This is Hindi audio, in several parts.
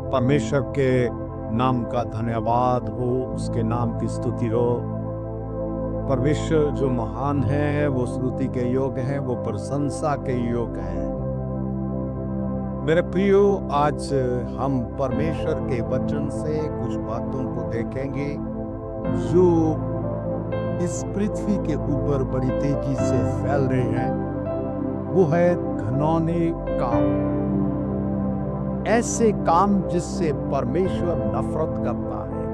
परमेश्वर के नाम का धन्यवाद हो, उसके नाम की स्तुति हो। परमेश्वर जो महान है वो स्तुति के योग्य है, वो प्रशंसा के योग्य है। मेरे प्रियो, आज हम परमेश्वर के वचन से कुछ बातों को देखेंगे जो इस पृथ्वी के ऊपर बड़ी तेजी से फैल रहे हैं। वो है घिनौने काम, ऐसे काम जिससे परमेश्वर नफरत करता है,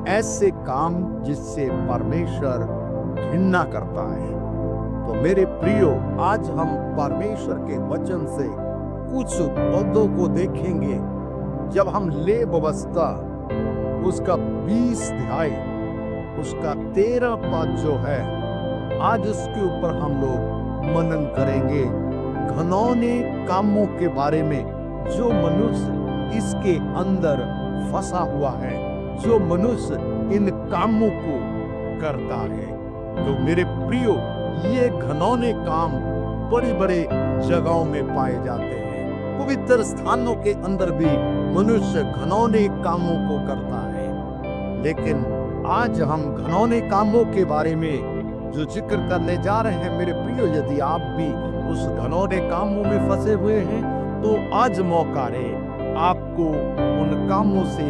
ऐसे काम जिससे परमेश्वर घृणा करता है। तो मेरे प्रियो, आज हम परमेश्वर के वचन से कुछ पदों को देखेंगे। जब हम ले व्यवस्था उसका 20 अध्याय उसका 13 पद जो है, आज उसके ऊपर हम लोग मनन करेंगे। घिनौने कामों के बारे में, जो मनुष्य इसके अंदर फंसा हुआ है, जो मनुष्य इन कामों को करता है। तो मेरे प्रियो, ये घिनौने काम बड़े बड़े जगहों में पाए जाते हैं। पवित्र स्थानों के अंदर भी मनुष्य घिनौने कामों को करता है। लेकिन आज हम घिनौने कामों के बारे में जो जिक्र करने जा रहे हैं, मेरे प्रियो, यदि आप भी उस घिनौने कामों में फंसे हुए हैं तो आज मौका है आपको उन कामों से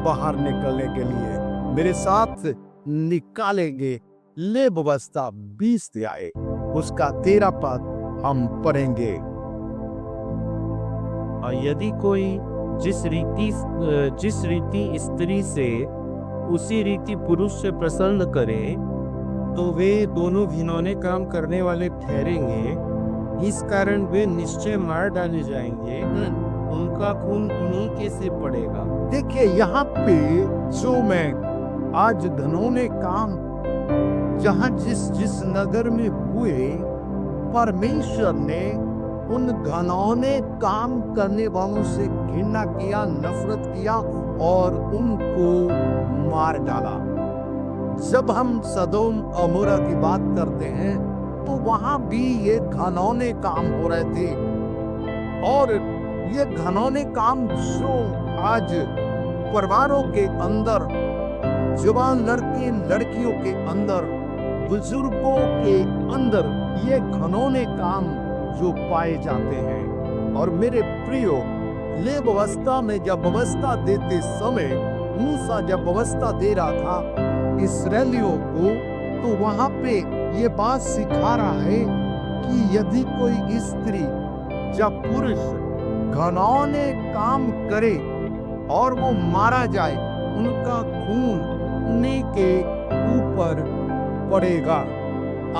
बाहर निकलने के लिए। मेरे साथ निकालेंगे ले व्यवस्था 20 अध्याय उसका 13 पद हम पढ़ेंगे। यदि कोई जिस रीति स्त्री से उसी रीति पुरुष से प्रसन्न करे तो वे दोनों घिनौने काम करने वाले ठहरेंगे। इस कारण वे निश्चय मार डाले जाएंगे, उनका खून उन्हीं के से पड़ेगा। देखिए, यहाँ पे जो मैं आज घिनौने काम जहाँ जिस नगर में हुए, परमेश्वर ने उन घिनौने काम करने वालों से घृणा किया, नफरत किया और उनको मार डाला। जब हम सदोम अमोरा की बात करते हैं तो वहां भी ये घिनौने काम हो रहे थे। और ये घिनौने काम जो आज परिवारों के अंदर, जवान लड़के लड़कियों के अंदर, बुजुर्गों के अंदर ये घिनौने काम जो पाए जाते हैं। और मेरे प्रियो, ले व्यवस्था में जब व्यवस्था देते समय, मूसा जब व्यवस्था दे रहा था इस्राएलियों को, तो वहां पे ये बात सिखा रहा है कि यदि कोई स्त्री जब पुरुष घिनौने काम करे और वो मारा जाए, उनका खून उन्हीं के ऊपर पड़ेगा।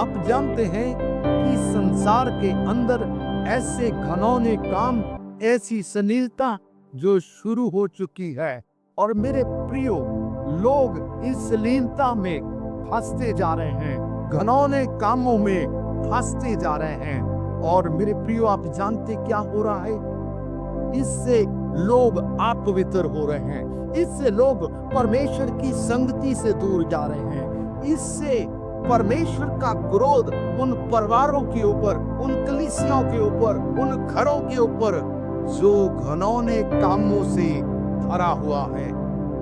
आप जानते हैं कि संसार के अंदर ऐसे घिनौने काम, ऐसी सनीलता जो शुरू हो चुकी है। और मेरे प्रियो, लोग इस लीनता में फंसते जा रहे हैं, घिनौने कामों में फंसते जा रहे हैं। और मेरे प्रियो, आप जानते क्या हो रहा है? इससे लोग अपवित्र हो रहे हैं, इससे लोग परमेश्वर की संगति से दूर जा रहे हैं। इससे परमेश्वर का क्रोध उन परिवारों के ऊपर, उन कलीसियाओं के ऊपर, उन घरों के ऊपर जो घिनौने कामों से भरा हुआ है।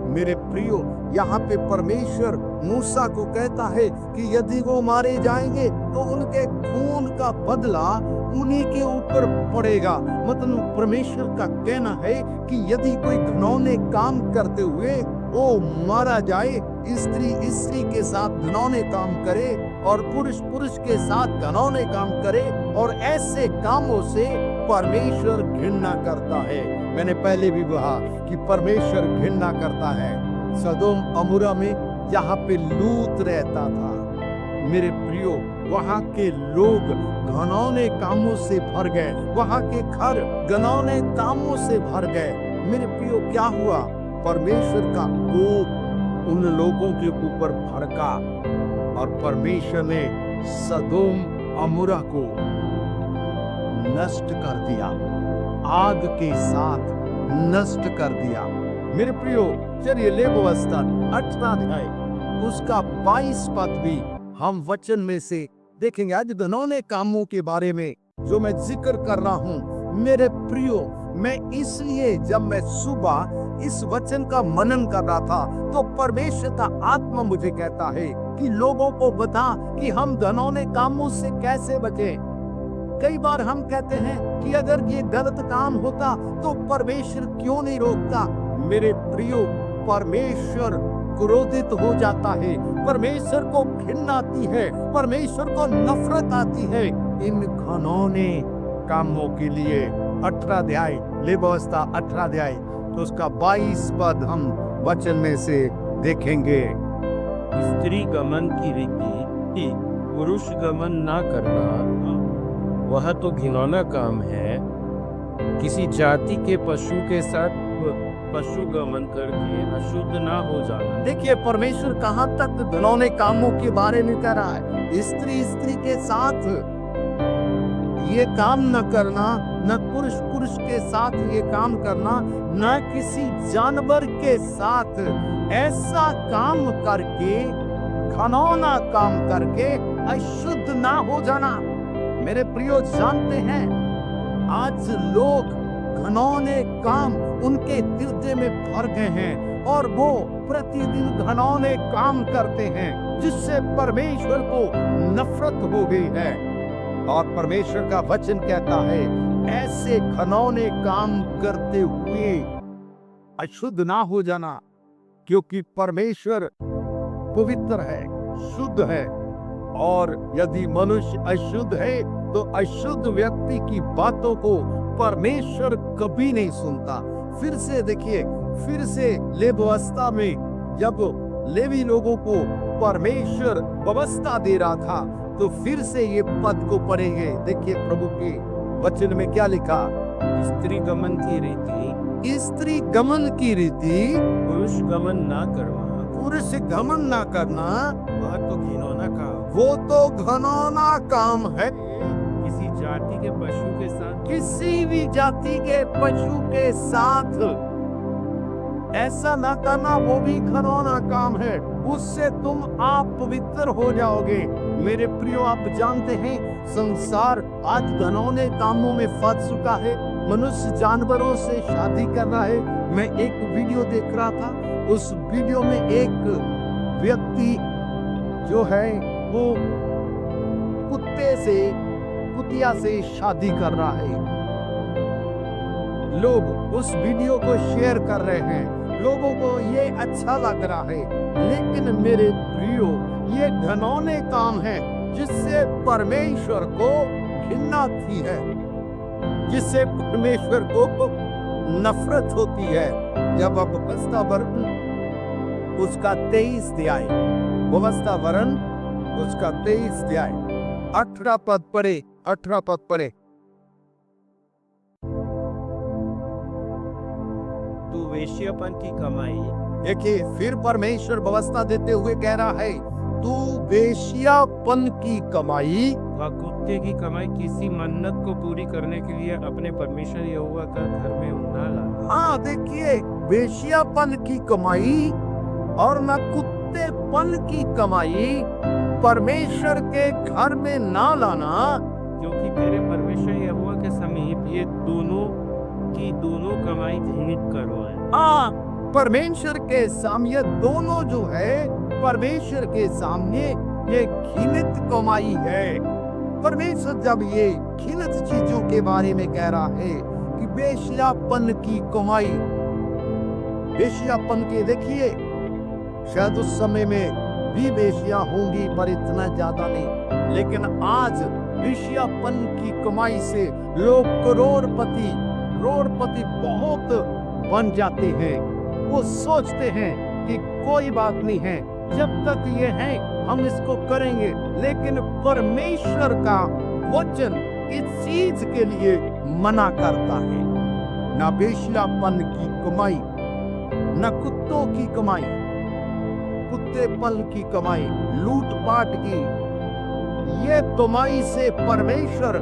मेरे प्रियो, यहाँ पे परमेश्वर मूसा को कहता है कि यदि वो मारे जाएंगे तो उनके खून का बदला उन्हीं के ऊपर पड़ेगा। मतलब परमेश्वर का कहना है कि यदि कोई घिनौने काम करते हुए वो मारा जाए, स्त्री के साथ घिनौने काम करे और पुरुष के साथ घिनौने काम करे, और ऐसे कामों से परमेश्वर घृणा करता है। मैंने पहले भी कहा कि परमेश्वर घृणा करता है। सदोम अमोरा में जहाँ पे लूत रहता था, मेरे प्रियो, वहाँ के लोग घिनौने कामों से भर गए, वहाँ के घर घिनौने कामों से भर गए। मेरे प्रियो, क्या हुआ? परमेश्वर का कोप उन लोगों के ऊपर भड़का और परमेश्वर ने सदोम अमोरा को नष्ट कर दिया, आग के साथ नष्ट कर दिया। मेरे प्रियो, चलिए ले व्यवस्था 18 अध्याय उसका 22 पद भी हम वचन में से देखेंगे। आज घिनौने कामों के बारे में जो मैं जिक्र कर रहा हूँ, मेरे प्रियो, मैं इसलिए जब मैं सुबह इस वचन का मनन कर रहा था तो परमेश्वर का आत्मा मुझे कहता है कि लोगों को बता कि हम घिनौने कामों से कैसे बचें। कई बार हम कहते हैं कि अगर ये गलत काम होता तो परमेश्वर क्यों नहीं रोकता। मेरे प्रियो, परमेश्वर क्रोधित हो जाता है, परमेश्वर को घिन आती है, परमेश्वर को नफरत आती है इन घिनौने कामों के लिए। 18 अध्याय लेवावस्था 18 अध्याय तो उसका 22 पद हम वचन में से देखेंगे। स्त्री गमन की रीति कि पुरुष गमन ना करना वह तो घिनौना काम है। किसी जाति के पशु के साथ पशु गमन करके अशुद्ध ना हो जाना। देखिए परमेश्वर कहां तक घिनौने कामों के बारे में कह रहा है। स्त्री के साथ ये काम न करना, न पुरुष के साथ ये काम करना, न किसी जानवर के साथ ऐसा काम करके, घिनौना काम करके अशुद्ध ना हो जाना। मेरे प्रियो, जानते हैं आज लोग घिनौने काम उनके हृदय में भर गए हैं और वो प्रतिदिन घिनौने काम करते हैं जिससे परमेश्वर को नफरत हो गई है। और परमेश्वर का वचन कहता है ऐसे घिनौने काम करते हुए अशुद्ध ना हो जाना, क्योंकि परमेश्वर पवित्र है, शुद्ध है। और यदि मनुष्य अशुद्ध है तो अशुद्ध व्यक्ति की बातों को परमेश्वर कभी नहीं सुनता। फिर से देखिए, फिर से लेवावस्था में जब लेवी लोगों को परमेश्वर व्यवस्था दे रहा था तो फिर से ये पद को पढ़ेंगे। देखिए प्रभु के वचन में क्या लिखा। स्त्री गमन की रीति, स्त्री गमन की रीति पुरुष गमन ना करना, पुरुष गमन ना करना वह तो घिनौना काम। वो तो घिनौना काम है। किसी जाति के पशु के साथ, किसी भी जाति के पशु के साथ ऐसा ना करना, वो भी घिनौना काम है। उससे तुम आप पवित्र हो जाओगे। मेरे प्रियो, आप जानते हैं संसार आज घिनौने कामों में फंस चुका है। मनुष्य जानवरों से शादी कर रहा है। मैं एक वीडियो देख रहा था, उस वीडियो में एक व्यक्ति जो है वो कुतिया से शादी कर रहा है। लोग उस वीडियो को शेयर कर रहे हैं, लोगों को ये अच्छा लग रहा है। लेकिन मेरे प्रियो, ये घिनौने काम है जिससे परमेश्वर को घृणा थी है, जिससे परमेश्वर को नफरत होती है। जब अब व्यवस्था वरण उसका 23 अध्याय, व्यवस्था वरण उसका 23 अध्याय 18 पद पढ़े, 18 पद पढ़े। तू वेश्यापन की कमाई, देखिए फिर परमेश्वर व्यवस्था देते हुए कह रहा है तू वेश्यापन की कमाई व कुत्ते की कमाई किसी मन्नत को पूरी करने के लिए अपने परमेश्वर यहोवा का घर में ना लाना। हाँ देखिए, वेश्यापन की कमाई और न कुत्तेपन की कमाई परमेश्वर के घर में ना लाना, क्योंकि तेरे परमेश्वर यहोवा के समीप ये दोनों कमाई घृणित करो है। हाँ, परमेश्वर के सामने दोनों जो है, परमेश्वर के सामने ये घृणित कमाई है। परमेश्वर जब ये घृणित चीजों के बारे में कह रहा है कि वेश्यापन की कमाई, वेश्यापन के, देखिए शायद उस समय में भी वेश्या होंगी पर इतना ज्यादा नहीं, लेकिन आज वेश्यापन की कमाई से लोग करोड़पति बहुत बन जाते हैं। वो सोचते हैं कि कोई बात नहीं है, जब तक ये है हम इसको करेंगे। लेकिन परमेश्वर का वचन इस चीज के लिए मना करता है। ना वेश्यापन की कमाई, न कुत्तों की कमाई, कुत्तेपन की कमाई, लूटपाट की, ये कमाई से परमेश्वर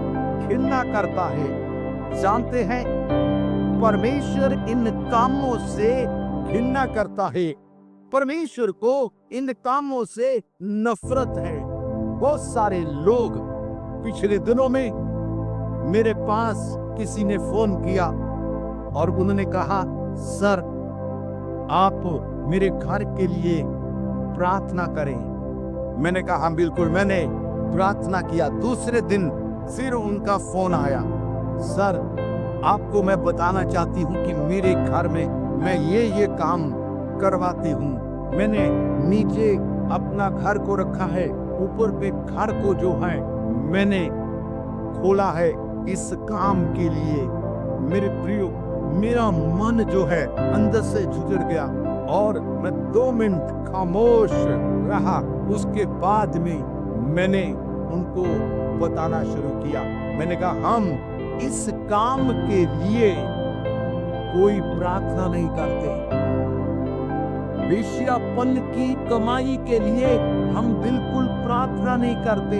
घृणा करता है। जानते हैं परमेश्वर इन कामों से घृणा करता है। परमेश्वर को इन कामों से नफरत है। बहुत सारे लोग पिछले दिनों में मेरे पास किसी ने फोन किया और उन्होंने कहा, सर आप मेरे घर के लिए प्रार्थना करें। मैंने कहा, हाँ बिल्कुल। मैंने प्रार्थना किया। दूसरे दिन फिर उनका फोन आया, सर आपको मैं बताना चाहती हूँ कि मेरे घर में मैं ये काम करवाती हूँ। मैंने नीचे अपना घर को रखा है, ऊपर पे घर को जो है मैंने खोला है इस काम के लिए। मेरे प्रियो, मेरा मन जो है अंदर से झुझड़ गया और मैं 2 मिनट खामोश रहा। उसके बाद में मैंने उनको बताना शुरू किया। मैंने कहा, हम इस काम के लिए कोई प्रार्थना नहीं करते। वेश्यापन की कमाई के लिए हम बिल्कुल प्रार्थना नहीं करते।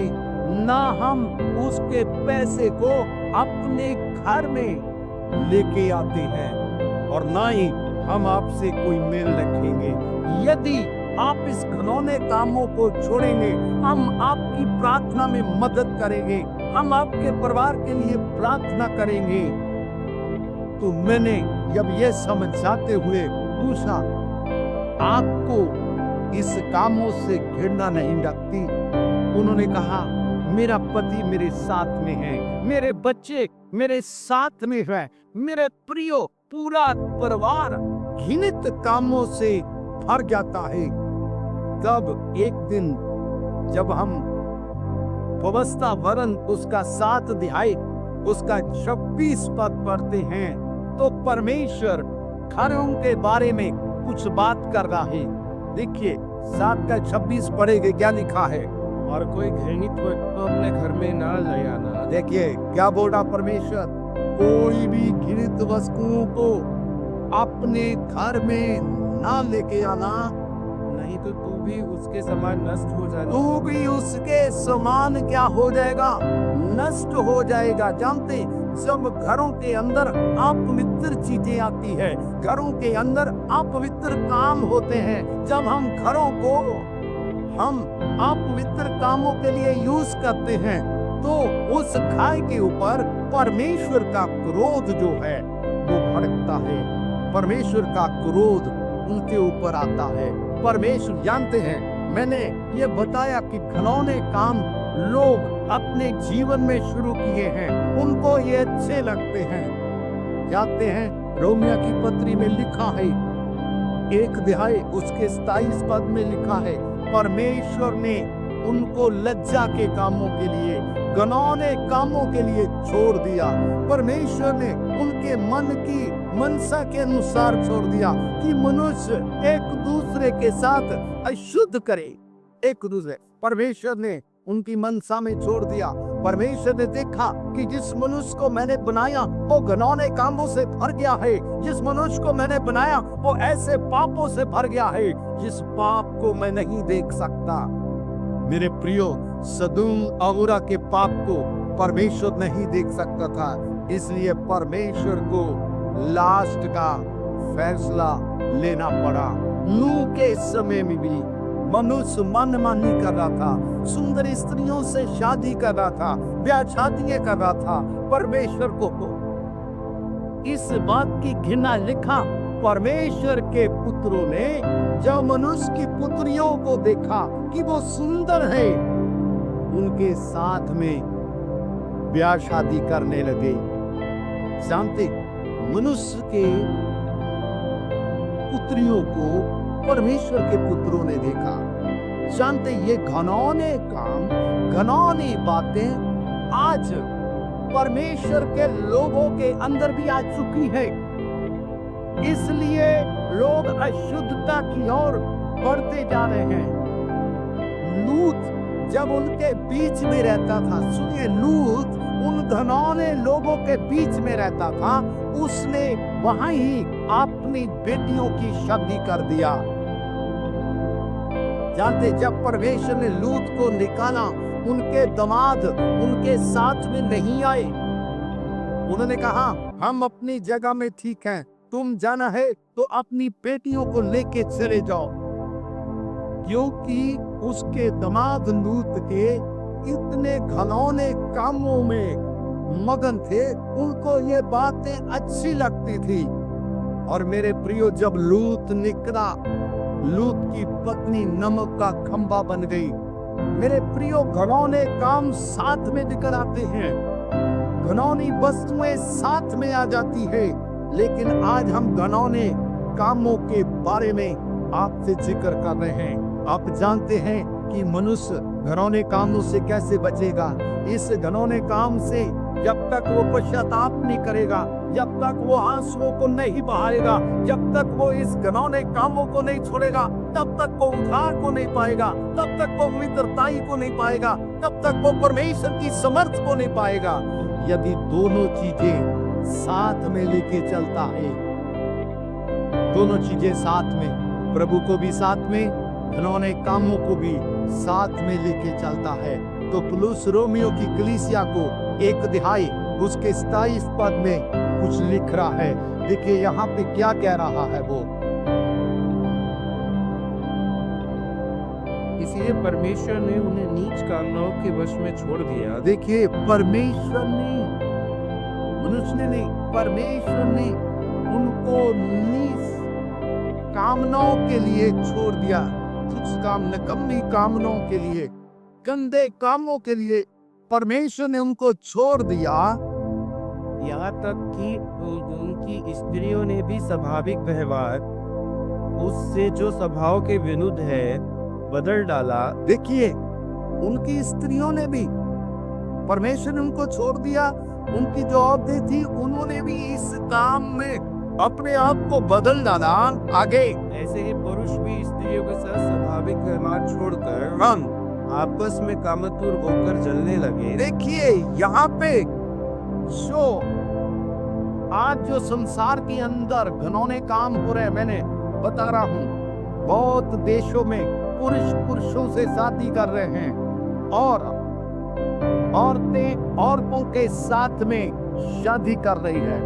ना हम उसके पैसे को अपने घर में लेके आते हैं और ना ही हम आपसे कोई मेल रखेंगे। यदि आप इस घिनौने कामों को छोड़ेंगे, हम आपकी प्रार्थना में मदद करेंगे, हम आपके परिवार के लिए प्रार्थना करेंगे। तो मैंने जब ये समझाते हुए पूछा, आपको इस कामों से घृणा नहीं लगती? उन्होंने कहा, मेरा पति मेरे साथ में है, मेरे बच्चे मेरे साथ में है, मेरे प्रियो पूरा परिवार घृणित कामों से भर जाता है। तब एक दिन जब हम व्यवस्था वरन उसका 7 अध्याय उसका 26 पद पढ़ते हैं, तो परमेश्वर घरों के बारे में कुछ बात कर रहा है। देखिए 7 का 26 पढ़ेंगे, क्या लिखा है? और कोई घृणित वस्तु अपने घर में ना ले आना। देखिए क्या बोल रहा परमेश्वर, कोई भी घृणित वस्तुओं को अपने घर में ना लेके आना, नहीं तो तू भी उसके समान नष्ट हो जाएगा। तू भी उसके समान क्या हो जाएगा? नष्ट हो जाएगा। जानते, जब घरों के अंदर अपवित्र चीजें आती है, घरों के अंदर अपवित्र काम होते हैं, जब हम घरों को हम अपवित्र कामों के लिए यूज करते हैं, तो उस घर के ऊपर परमेश्वर का क्रोध जो है वो भड़कता है। परमेश्वर का क्रोध उनके ऊपर आता है। परमेश्वर जानते हैं, मैंने ये बताया कि घिनौने काम लोग अपने जीवन में शुरू किए हैं, उनको ये अच्छे लगते हैं। जानते हैं, रोमिया की पत्री में लिखा है 1 अध्याय उसके 27 पद में लिखा है, परमेश्वर ने उनको लज्जा के कामों के लिए, घिनौने कामों के लिए छोड़ दिया। परमेश्वर ने उनके मन की मनसा के अनुसार छोड़ दिया कि मनुष्य एक दूसरे के साथ अशुद्ध करे। एक दूसरे परमेश्वर ने उनकी मनसा में छोड़ दिया। परमेश्वर ने देखा कि जिस मनुष्य को मैंने बनाया वो घिनौने कामों से भर गया है, जिस मनुष्य को मैंने बनाया वो ऐसे पापों से भर गया है जिस पाप को मैं नहीं देख सकता। मेरे प्रियो, सदोम अमोरा के पाप को परमेश्वर नहीं देख सकता था, इसलिए परमेश्वर को लास्ट का फैसला लेना पड़ा। नूह के समय में भी मनुष्य मनमानी कर रहा था, सुंदर स्त्रियों से शादी कर रहा था, ब्याह शादियां कर रहा था। परमेश्वर को इस बात की घृणा लिखा। परमेश्वर के पुत्रों ने जब मनुष्य की पुत्रियों को देखा कि वो सुंदर है, उनके साथ में ब्याह शादी करने लगे। जानते, मनुष्य के पुत्रियों को परमेश्वर के पुत्रों ने देखा। जानते, ये घिनौने काम, घिनौनी बातें आज परमेश्वर के लोगों के अंदर भी आ चुकी है। इसलिए लोग अशुद्धता की ओर बढ़ते जा रहे हैं। लूत जब उनके बीच में रहता था, सुनिए, लूत उन घिनौने लोगों के बीच में रहता था, उसने वहां ही अपनी बेटियों की शादी कर दिया। जानते, जब परमेश्वर ने लूत को निकाला, उनके दामाद उनके साथ में नहीं आए। उन्होंने कहा, हम अपनी जगह में ठीक हैं, तुम जाना है तो अपनी बेटियों को लेके चले जाओ। क्योंकि उसके दामाद लूत के इतने घिनौने कामों में मगन थे, उनको ये बातें अच्छी लगती थी। और मेरे प्रियो, जब लूत निकला, लूत की पत्नी नमक का खंबा बन गई। मेरे प्रियो, घनौने काम साथ में निकल आते हैं, घनौनी वस्तुएं साथ में आ जाती है। लेकिन आज हम घनौने कामों के बारे में आपसे जिक्र कर रहे हैं। आप जानते हैं कि मनुष्य घनौने कामों से कैसे बचेगा। इस घनौने काम से जब तक वो पश्चाताप नहीं करेगा, जब तक वो आंसुओं को नहीं बहाएगा, जब तक वो इस घनौने कामों को नहीं छोड़ेगा, तब तक वो उद्धार को नहीं पाएगा, तब तक वो मित्रताई को नहीं पाएगा, तब तक वो परमेश्वर की समर्थ को नहीं पाएगा। यदि दोनों चीजें साथ में लेके चलता है, दोनों चीजें साथ में, प्रभु को भी साथ में, घनौने कामों को भी साथ में लेके चलता है, तो पौलुस रोमियो की कलीसिया को 1 उसके 27 पद में कुछ लिख रहा है। देखिए यहाँ पे क्या कह रहा है वो। इसलिए परमेश्वर ने उन्हें नीच कामनाओं के वश में छोड़ दिया। देखिए, परमेश्वर ने, मनुष्य ने नहीं, परमेश्वर ने उनको नीच कामनाओं के लिए छोड़ दिया। कुछ काम, नकम्मी कामनाओं के लिए, गंदे कामों के लिए परमेश्वर ने उनको छोड़ दिया। यहाँ तक कि उनकी स्त्रियों ने भी स्वाभाविक व्यवहार उससे जो स्वभाव के विरुद्ध है बदल डाला। देखिए, उनकी स्त्रियों ने भी, परमेश्वर ने उनको छोड़ दिया। उनकी जो औरतें थी, उन्होंने भी इस काम में अपने आप को बदल डाला। आगे ऐसे ही पुरुष भी स्त्रियों के साथ स्वाभाविक व्यवहार छोड़कर आपस में कामतुर होकर जलने लगे। देखिए, यहाँ पे जो आज जो संसार के अंदर घनौने काम हो रहे हैं, मैंने बता रहा हूँ, बहुत देशों में पुरुष पुरुषों से शादी कर रहे हैं और औरतें औरतों के साथ में शादी कर रही है।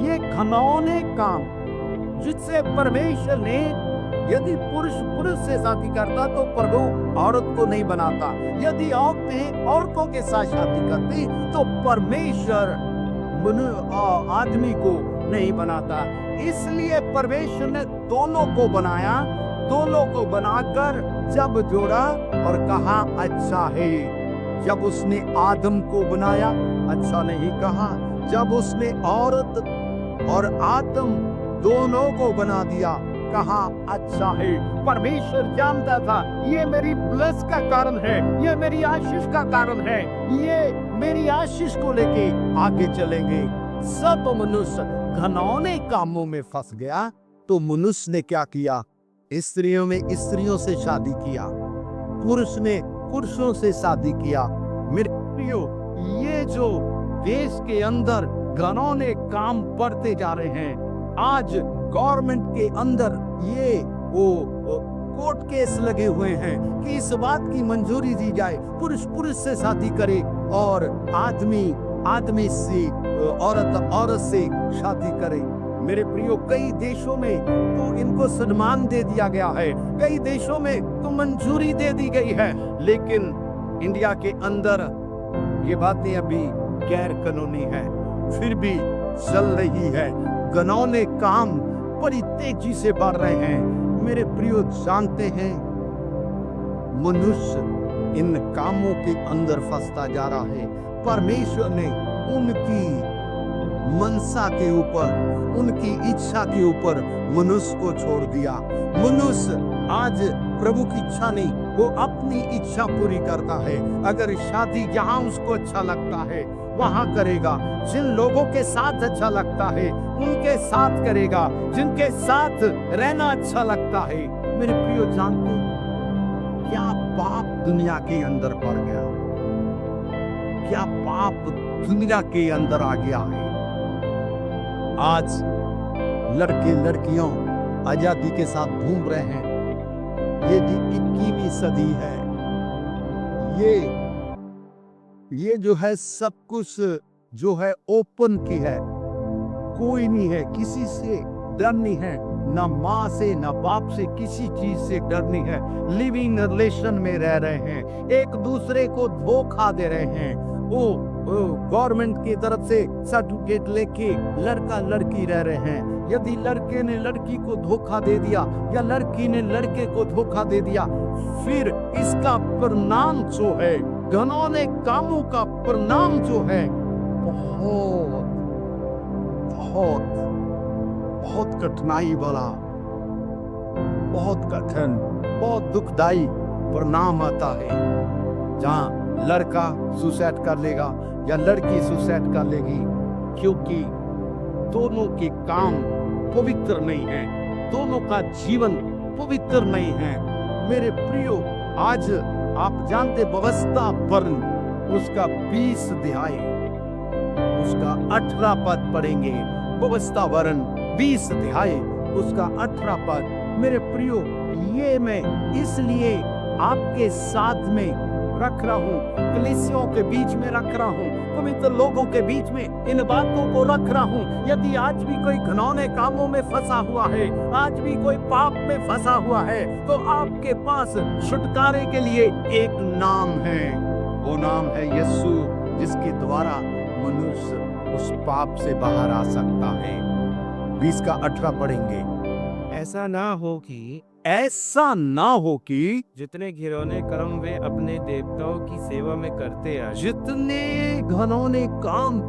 ये घनौने काम जिससे परमेश्वर ने, यदि पुरुष पुरुष से शादी करता तो प्रभु औरत को नहीं बनाता, यदि औरतें औरतों के साथ शादी करती तो परमेश्वर आदमी को नहीं बनाता। इसलिए परमेश्वर ने दोनों को बनाया, दोनों को बनाकर जब जोड़ा और कहा अच्छा है। जब उसने आदम को बनाया, अच्छा नहीं कहा। जब उसने औरत और आदम दोनों को बना दिया, कहा अच्छा है। परमेश्वर जानता था ये मेरी ब्लेस का कारण है, ये मेरी आशीष का कारण है, ये मेरी आशीष को लेके आगे चलेंगे। सब मनुष्य घनौने कामों में फंस गया तो मनुष्य ने क्या किया? स्त्रियों में स्त्रियों से शादी किया, पुरुष ने पुरुषों से शादी किया। मेरे प्रियो, ये जो देश के अंदर घनौने काम बढ़ते जा रहे हैं, आज गवर्नमेंट के अंदर ये कोर्ट केस लगे हुए हैं कि इस बात की मंजूरी दी जाए पुरुष पुरुष से शादी करे और आदमी आदमी से, औरत औरत से शादी करे। मेरे प्रियो, कई देशों में तो इनको सम्मान दे दिया गया है, कई देशों में तो मंजूरी दे दी गई है, लेकिन इंडिया के अंदर ये बातें अभी गैर कानूनी है, फिर भी चल रही है। घनौने काम बड़ी तेजी से बढ़ रहे हैं। मेरे प्रियो, जानते हैं मनुष्य इन कामों के अंदर फंसता जा रहा है। परमेश्वर ने उनकी मनसा के ऊपर, उनकी इच्छा के ऊपर मनुष्य को छोड़ दिया। मनुष्य आज प्रभु की इच्छा नहीं, वो अपनी इच्छा पूरी करता है। अगर शादी जहां उसको अच्छा लगता है वहां करेगा, जिन लोगों के साथ अच्छा लगता है उनके साथ करेगा, जिनके साथ रहना अच्छा लगता है। मेरे प्रियो, जानते क्या पाप दुनिया के अंदर बढ़ गया? क्या पाप दुनिया के अंदर आ गया है? आज लड़के लड़कियों आजादी के साथ घूम रहे हैं। ये 21वीं सदी है। ये जो है सब कुछ जो है ओपन की है, कोई नहीं है, किसी से डर नहीं है, ना माँ से ना बाप से, किसी चीज से डर नहीं है। लिविंग रिलेशन में रह रहे हैं, एक दूसरे को धोखा दे रहे हैं। वो गवर्नमेंट की तरफ से सर्टिफिकेट लेके लड़का लड़की रह रहे हैं। यदि लड़के ने लड़की को धोखा दे दिया या लड़की ने लड़के को धोखा दे दिया, फिर इसका परिणाम जो है, घिनौने कामों का परिणाम जो है, बहुत बहुत बहुत कठिनाई वाला, बहुत कठिन, बहुत दुखदाई परिणाम आता है। जहां लड़का सुसाइड कर लेगा या लड़की सुसाइड कर लेगी, क्योंकि दोनों के काम पवित्र नहीं है, दोनों का जीवन पवित्र नहीं है। मेरे प्रियो, आज आप जानते व्यवस्था वर्ण उसका 20 अध्याय उसका 18 पद पढ़ेंगे। व्यवस्था वर्ण 20 अध्याय उसका 18 पद। मेरे प्रियो, ये मैं इसलिए आपके साथ में रख रहा हूँ, कलीसियों के बीच में रख रहा हूँ, पवित्र लोगों के बीच में इन बातों को रख रहा हूँ। यदि आज भी कोई घिनौने कामों में फंसा हुआ है, आज भी कोई पाप में फंसा हुआ है, तो आपके पास छुटकारे के लिए एक नाम है। वो नाम है यीशु, जिसके द्वारा मनुष्य उस पाप से बाहर आ सकता है। 20 का 18 पढ़ेंगे। ऐसा ना हो कि जितने घिनौने कर्म वे अपने देवताओं की सेवा में करते आए, जितने घिनौने काम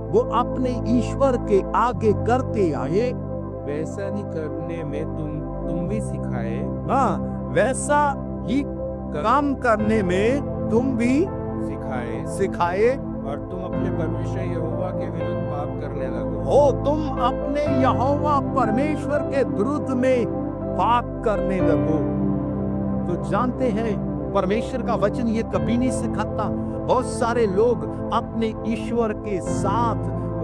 वो अपने ईश्वर के आगे करते आए, वैसा नहीं करने में तुम भी सिखाए। हाँ, वैसा ही काम करने में तुम भी सिखाए और तुम अपने परमेश्वर यहोवा के विरुद्ध पाप करने लगो। हो, तुम अपने यहोवा परमेश्वर के विरुद्ध में पाप करने लगो। तो जानते हैं, परमेश्वर का वचन ये कभी नहीं सिखाता। बहुत सारे लोग अपने ईश्वर के साथ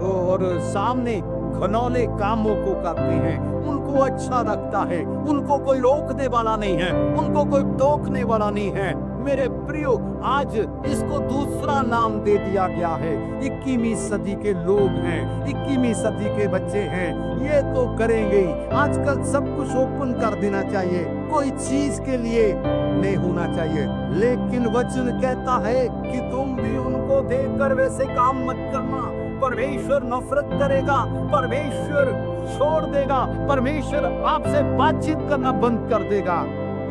और सामने घिनौने कामों को करते हैं, उनको अच्छा लगता है, उनको कोई रोकने वाला नहीं है, उनको कोई टोकने वाला नहीं है। मेरे प्रियो, आज इसको दूसरा नाम दे दिया गया है। 21वीं सदी के लोग हैं, 21वीं सदी के बच्चे हैं, ये तो करेंगे। आजकल सब कुछ ओपन कर देना चाहिए, कोई चीज के लिए नहीं होना चाहिए। लेकिन वचन कहता है कि तुम भी उनको देखकर वैसे काम मत करना। परमेश्वर नफरत करेगा, परमेश्वर छोड़ देगा, परमेश्वर आपसे बातचीत करना बंद कर देगा।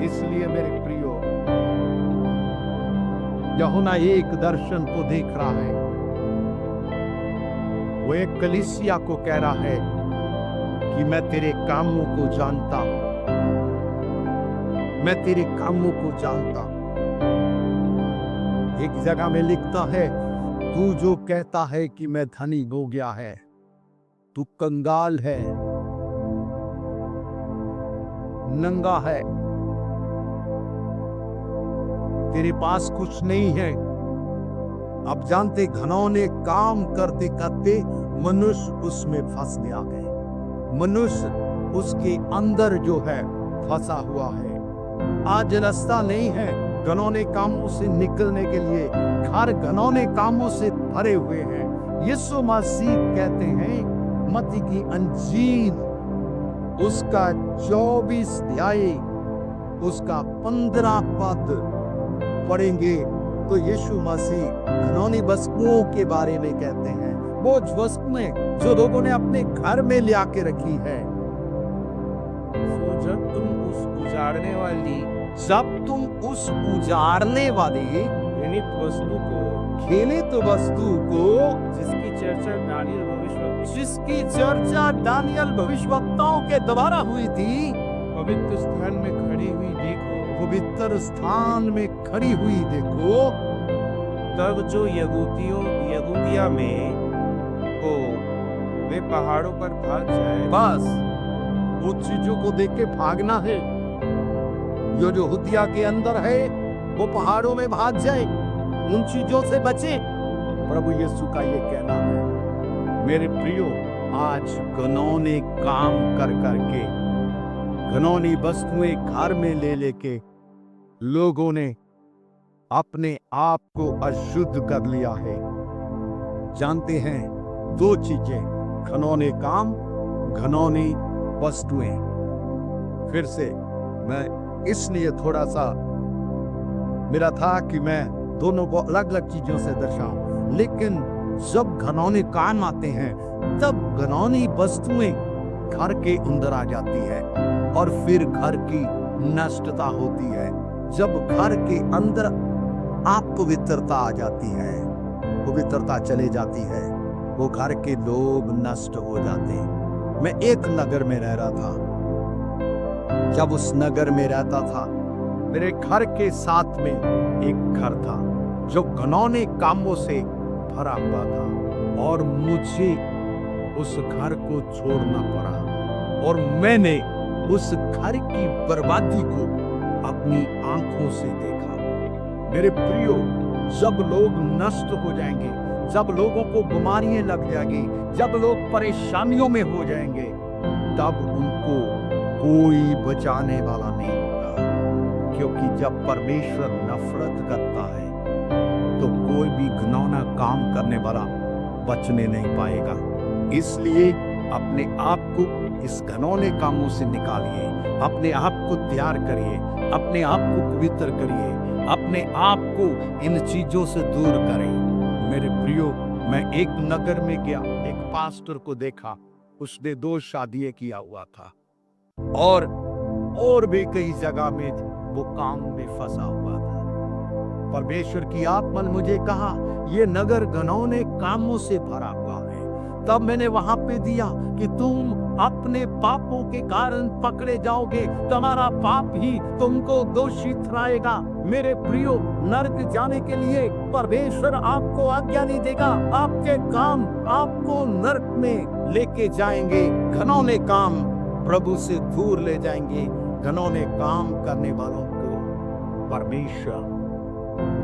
इसलिए मेरे प्रियो, यूहन्ना एक दर्शन को देख रहा है। वो एक कलीसिया को कह रहा है कि मैं तेरे कामों को जानता हूं, मैं तेरे कामों को जानता हूं। एक जगह में लिखता है, तू जो कहता है कि मैं धनी हो गया है, तू कंगाल है, नंगा है, तेरे पास कुछ नहीं है। अब जानते, घिनौने काम करते करते मनुष्य उसमें फंस गया है। मनुष्य उसके अंदर जो है फंसा हुआ है। आज रास्ता नहीं है घिनौने कामों से निकलने के लिए। घर घिनौने कामों से भरे हुए हैं। यीशु मसीह कहते हैं, मत्ती की अंजील उसका 24 अध्याय उसका 15 पद पढ़ेंगे तो यीशु मसीह घिनौनी वस्तुओं के बारे में कहते हैं। वो वस्तुएं जो लोगों ने अपने घर में ले आके रखी है। तो जब तुम उस उजाड़ने वाली घृणित वस्तु को जिसकी चर्चा दानियल भविष्यवक्ताओं के द्वारा हुई थी, पवित्र स्थान में खड़ी हुई देखो। पवित्र स्थान में खड़ी हुई देखो। तब जो यहूदिया में को वे पहाड़ों पर भाग जाए। बस वो चीजों को देख के भागना है। जो यहूदिया के अंदर है वो पहाड़ों में भाग जाए, उन चीजों से बचे। प्रभु यीशु का ये कहना है। मेरे प्रियो, आज घिनौने काम कर करके, घिनौनी वस्तुएं घर में ले लेके लोगों ने अपने आप को अशुद्ध कर लिया है। जानते हैं, 2 चीजें, घिनौने काम, घिनौनी वस्तुएं। फिर से मैं इसलिए थोड़ा सा मेरा था कि मैं दोनों को अलग अलग चीजों से दर्शाऊं। लेकिन जब घिनौने काम आते हैं तब घिनौनी वस्तुएं घर के अंदर आ जाती है और फिर घर की नष्टता होती है। जब घर के अंदर अपवित्रता आ जाती है, पवित्रता चले जाती है, वो घर के लोग नष्ट हो जाते हैं। मैं एक नगर में रह रहा था। जब उस नगर में रहता था, मेरे घर के साथ में एक घर था जो घिनौने कामों से भरा हुआ था और मुझे उस घर को छोड़ना पड़ा और मैंने उस घर की बर्बादी को अपनी आंखों से देखा। मेरे प्रियो, जब लोग नष्ट हो जाएंगे, जब लोगों को बीमारियां लग जाएगी, जब लोग परेशानियों में हो जाएंगे, तब उनको कोई बचाने वाला नहीं होगा। क्योंकि जब परमेश्वर नफरत करता है तो कोई भी घिनौना काम करने वाला बचने नहीं पाएगा। इसलिए अपने आप को इस घिनौने कामों से निकालिए, अपने आप को तैयार करिए, अपने आप को पवित्र करिए, अपने आप को इन चीजों से दूर करें। मेरे प्रियो, मैं एक नगर में गया, एक पास्टर को देखा, उसने 2 शादियां किया हुआ था और भी कई जगह में वो काम में फंसा हुआ था। परमेश्वर की आत्मा ने मुझे कहा, ये नगर घिनौने कामों से भरा हुआ है। तब मैंने वहां पे दिया कि तुम अपने पापों के कारण पकड़े जाओगे, तुम्हारा पाप ही तुमको दोषी ठहराएगा। मेरे प्रियो, नरक जाने के लिए परमेश्वर आपको आज्ञा नहीं देगा। आपके काम आपको नरक में लेके जाएंगे। घिनौने काम प्रभु से दूर ले जाएंगे। घिनौने काम करने वालों को परमेश्वर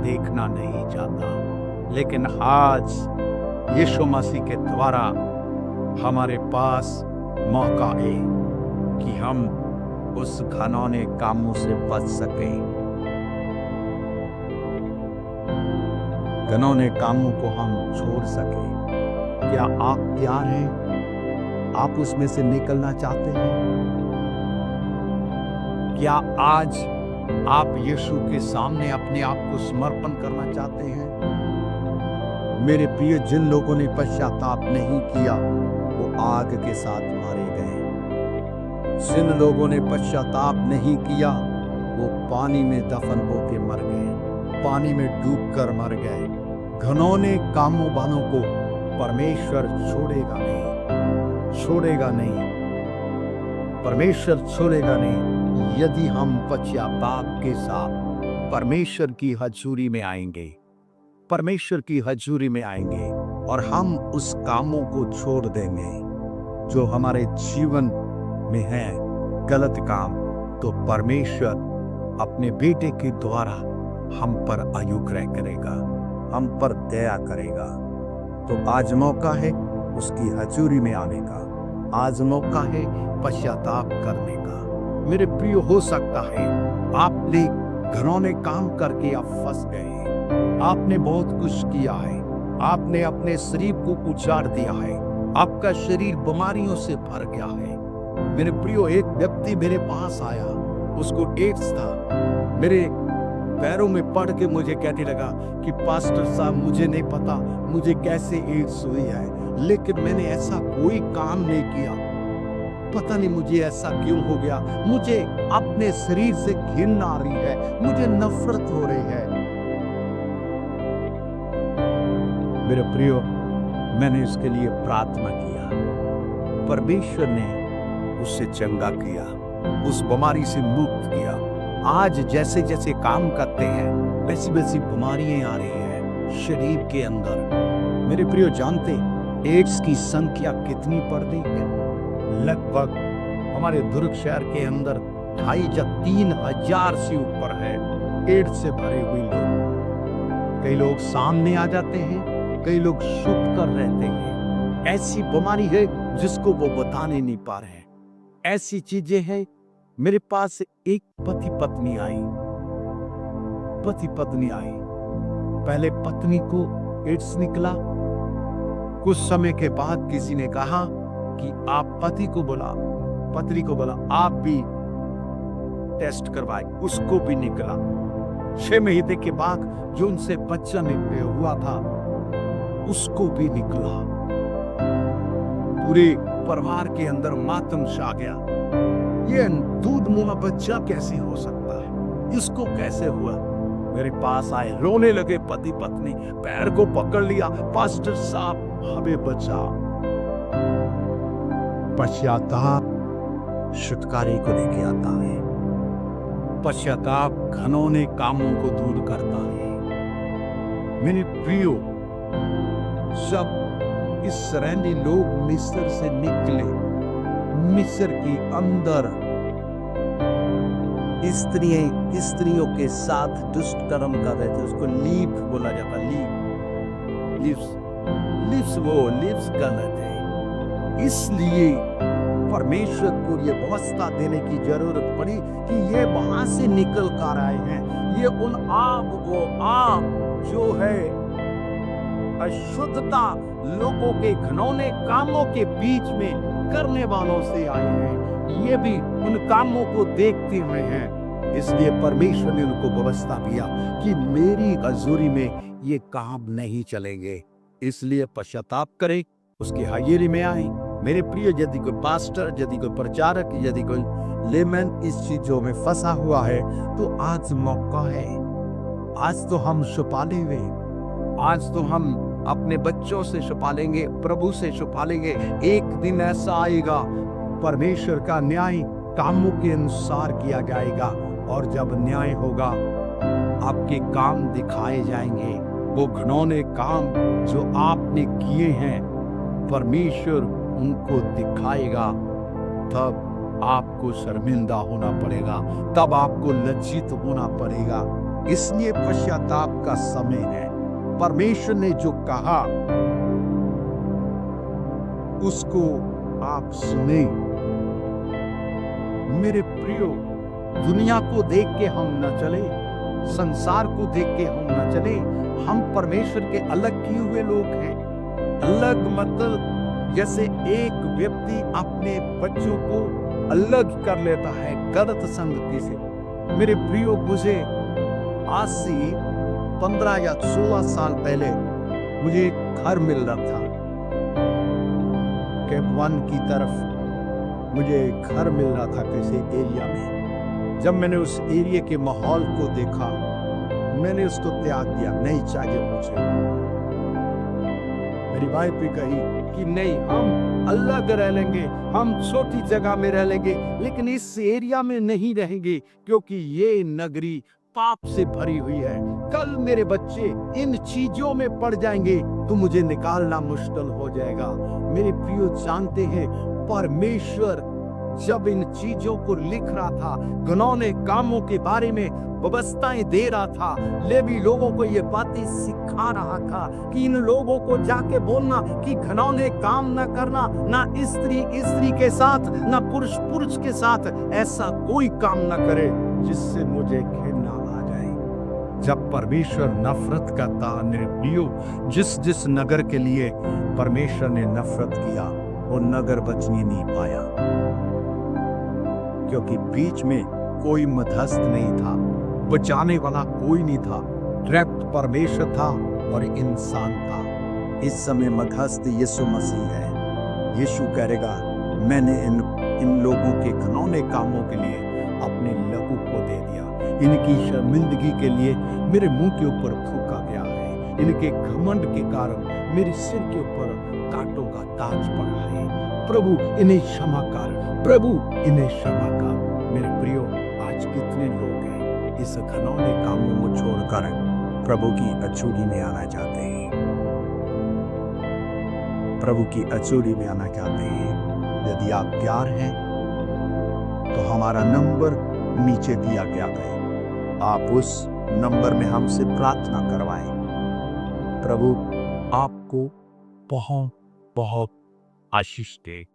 देखना नहीं चाहता। लेकिन आज यीशु मसीह के द्वारा हमारे पास मौका है कि हम उस घिनौने कामों से बच सकें। घिनौने कामों को हम छोड़ सकें। क्या आप तैयार हैं? आप उसमें से निकलना चाहते हैं? क्या आज आप यीशु के सामने अपने आप को समर्पण करना चाहते हैं? मेरे प्रिय, जिन लोगों ने पश्चाताप नहीं किया वो आग के साथ मारे गए। जिन लोगों ने पश्चाताप नहीं किया वो पानी में दफन होके मर गए, पानी में डूबकर मर गए। घिनौने कामों वालों को परमेश्वर छोड़ेगा नहीं, छोड़ेगा नहीं, परमेश्वर छोड़ेगा नहीं। यदि हम पश्चाताप के साथ परमेश्वर की हजूरी में आएंगे, परमेश्वर की हजूरी में आएंगे और हम उस कामों को छोड़ देंगे जो हमारे जीवन में है गलत काम, तो परमेश्वर अपने बेटे के द्वारा हम पर अनुग्रह करेगा, हम पर दया करेगा। तो आज मौका है उसकी हजूरी में आने का, आज मौका है पश्चाताप करने का। मेरे प्रिय, हो सकता है आपने घिनौने काम करके आप फंस गए हैं। आपने बहुत कुछ किया है, आपने अपने शरीर को उजाड़ दिया है, आपका शरीर बीमारियों से भर गया है। मेरे प्रियो, एक व्यक्ति मेरे पास आया, उसको एड्स था। मेरे पैरों में पड़ के मुझे कहने लगा कि पास्टर साहब, मुझे नहीं पता मुझे कैसे एड्स हुई है, लेकिन मैंने ऐसा कोई काम नहीं किया। पता नहीं मुझे ऐसा क्यों हो गया, मुझे अपने शरीर से घिन आ रही है, मुझे नफरत हो रही है। मेरे प्रियो, मैंने इसके लिए प्रार्थना किया, परमेश्वर ने उससे चंगा किया, उस बीमारी से मुक्त किया। आज जैसे जैसे काम करते हैं वैसी वैसी बीमारियां आ रही है शरीर के अंदर। मेरे प्रियो, जानते एड्स की संख्या कितनी बढ़ रही है? लगभग हमारे दुर्ग शहर के अंदर 2,500 या 3,000 से ऊपर है एड्स से भरे हुए लोग। कई लोग सामने आ जाते हैं, कई लोग छुप कर रहते हैं। ऐसी बीमारी है जिसको वो बताने नहीं पा रहे हैं। ऐसी चीजें हैं। मेरे पास एक पति पत्नी आई, पति पत्नी आई। पहले पत्नी को एड्स निकला। कुछ समय के बाद किसी ने कहा कि आप पति को बोला, पत्नी को बोला आप भी टेस्ट करवाए, उसको भी निकला। 6 महीने के बाद जो उनसे बच्चा हुआ था उसको भी निकला। पूरे परिवार के अंदर मातम छा गया। ये दूध मुआ बच्चा कैसे हो सकता है, इसको कैसे हुआ। मेरे पास आए, रोने लगे पति पत्नी, पैर को पकड़ लिया, पास्टर साहब हमें बचा। पश्चाताप छुटकारे को लेके आता है। पश्चाताप घनौने कामों को दूर करता है। मेरे प्रियो, जब इस्राएली लोग मिस्र से निकले, मिस्र के अंदर स्त्रियों के साथ दुष्ट कर्म कर रहे थे, उसको लीप बोला जाता, लिप्स गलत है। इसलिए परमेश्वर को ये व्यवस्था देने की जरूरत पड़ी कि ये वहां से निकल कर आए हैं। ये उन आप जो है अशुद्धता लोगों के घिनौने कामों के बीच में करने वालों से आए हैं। ये भी उन कामों को देखते हुए हैं। इसलिए परमेश्वर ने उनको व्यवस्था दिया कि मेरी हजूरी में ये काम नहीं चलेंगे। इसलिए पश्चाताप करें, उसकी हाजिरी में आए। मेरे प्रिय, यदि कोई पास्टर, यदि कोई प्रचारक, यदि कोई लेमन इस चीजों में फंसा हुआ है, तो आज मौका है। आज तो हम छुपा लेंगे, आज तो हम अपने बच्चों से छुपा लेंगे, प्रभु से छुपा लेंगे। एक दिन ऐसा आएगा, परमेश्वर का न्याय कामों के अनुसार किया जाएगा, और जब न्याय होगा आपके काम दिखाए जाएंगे। वो घिनौने काम जो आपने किए हैं, परमेश्वर उनको दिखाएगा। तब आपको शर्मिंदा होना पड़ेगा, तब आपको लज्जित होना पड़ेगा। इसलिए पश्चाताप का समय है। परमेश्वर ने जो कहा उसको आप सुने। मेरे प्रियो, दुनिया को देख के हम न चले, संसार को देख के हम न चले। हम परमेश्वर के अलग किए हुए लोग हैं। अलग मतलब जैसे एक व्यक्ति अपने बच्चों को अलग कर लेता है गलत संगति से। मेरे प्रियो, मुझे आज से 15 या 16 साल पहले मुझे एक घर मिल रहा था कैंप 1 की तरफ। मुझे घर मिल रहा था किसी एरिया में। जब मैंने उस एरिया के माहौल को देखा, मैंने उसको त्याग दिया, नहीं चाहिए मुझे। मेरी वाइफ भी कही कि नहीं, हम अलग रह लेंगे, हम छोटी जगह में रह लेंगे, लेकिन इस एरिया में नहीं रहेंगे, क्योंकि ये नगरी पाप से भरी हुई है। कल मेरे बच्चे इन चीजों में पड़ जाएंगे तो मुझे निकालना मुश्किल हो जाएगा। मेरे प्रियो, जानते हैं परमेश्वर जब इन चीजों को लिख रहा था, घिनौने कामों के बारे में व्यवस्थाएं दे रहा था, लेवी लोगों को ये बातें सिखा रहा था कि इन लोगों को जाके बोलना कि घिनौने काम ना करना, ना स्त्री के साथ, ना पुरुष के साथ, ऐसा कोई काम ना करे जिससे मुझे घृणा आ जाए। जब परमेश्वर नफरत करता, मेरे प्रियो, जिस नगर के लिए परमेश्वर ने नफरत किया, वो नगर बचने नहीं पाया, क्योंकि बीच में कोई मध्यस्थ नहीं था, बचाने वाला कोई नहीं था। डायरेक्ट परमेश्वर था और इंसान था। इस समय मध्यस्थ यीशु मसीह है। यीशु कहेगा, मैंने इन लोगों के घिनौने कामों के लिए अपने लहू को दे दिया। इनकी शर्मिंदगी के लिए मेरे मुंह के ऊपर थूका गया है। इनके घमंड के कारण मेरे सिर के ऊपर कांटों का ताज पड़ा है। प्रभु इन्हें क्षमा कर, प्रभु इन्हें क्षमा कर। मेरे प्रियो, आज कितने लोग हैं इस घिनौने कामों को छोड़कर प्रभु की अचूरी में आना चाहते हैं, प्रभु की अचूरी में आना चाहते हैं। यदि आप तैयार हैं तो हमारा नंबर नीचे दिया गया है, आप उस नंबर में हमसे प्रार्थना करवाएं। प्रभु आपको बहुत बहुत आशीष दे।